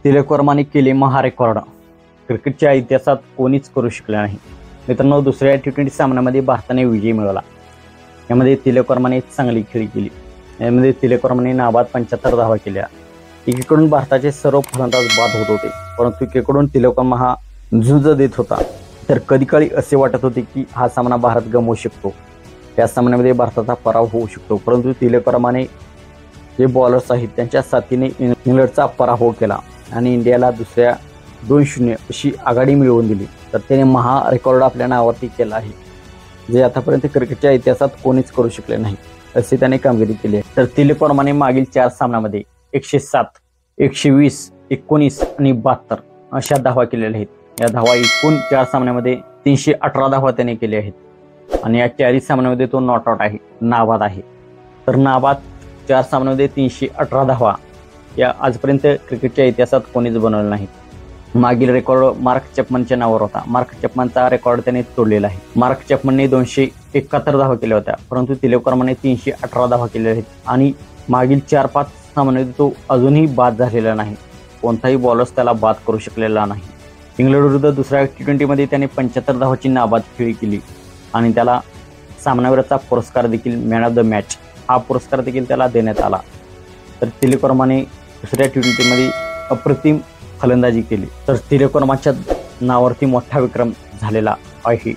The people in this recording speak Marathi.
तिलक वर्माने केले महारेकॉर्ड. क्रिकेटच्या इतिहासात कोणीच करू शकले नाही. मित्रांनो, दुसऱ्या T20 सामन्यामध्ये भारताने विजय मिळवला. यामध्ये तिलक वर्माने चांगली खेळी केली. यामध्ये तिलक वर्माने नाबाद 75 धावा केल्या. एकीकडून भारताचे सर्व फलंदाज बाद होत होते, परंतु एकीकडून तिलक वर्मा हा झुंज देत होता. तर कधी काळी असे वाटत होते की हा सामना भारत गमावू शकतो, या सामन्यामध्ये भारताचा पराभव होऊ शकतो. परंतु तिलक वर्माने जे बॉलर्स आहेत त्यांच्या साथीने इंग्लंडचा पराभव केला आणि इंडियाला दुसऱ्या 2-0 अशी आघाडी मिळवून दिली. तर त्याने महा रेकॉर्ड आपल्या नावावरती केला आहे, जे आतापर्यंत क्रिकेटच्या इतिहासात कोणीच करू शकले नाही, असे त्याने कामगिरी केली आहे. तर तिलक वर्माने मागील 4 सामन्यामध्ये 107, 120, 19 आणि 72 अशा धावा केलेल्या आहेत. या धावा एकूण 4 सामन्यामध्ये 318 धावा त्याने केल्या आहेत आणि या 4 सामन्यामध्ये तो नॉट आउट आहे, नाबाद आहे. तर नाबाद 4 सामन्यामध्ये 318 धावा या आजपर्यंत क्रिकेटच्या इतिहासात कोणीच बनवलं नाही. मागील रेकॉर्ड मार्क चॅपमनच्या नावावर होता. मार्क चॅपमनचा रेकॉर्ड त्याने तोडलेला आहे. मार्क चॅपमनने 271 धावा केल्या होत्या, परंतु तिलक वर्माने 318 धावा केलेल्या आहेत आणि मागील 4-5 सामन्यामध्ये तो अजूनही बाद झालेला नाही. कोणताही बॉलर्स त्याला बाद करू शकलेला नाही. इंग्लंड विरुद्ध दुसऱ्या T20 मध्ये त्याने 75 धावाची नाबाद खेळी केली आणि त्याला सामनावीराचा पुरस्कार देखील मॅन ऑफ द मॅच हा पुरस्कार देखील त्याला देण्यात आला. तर तिलक वर्माने दुसऱ्या T20 मध्ये अप्रतिम फलंदाजी केली. तर तिलक वर्माच्या नावावरती मोठा विक्रम झालेला आहे.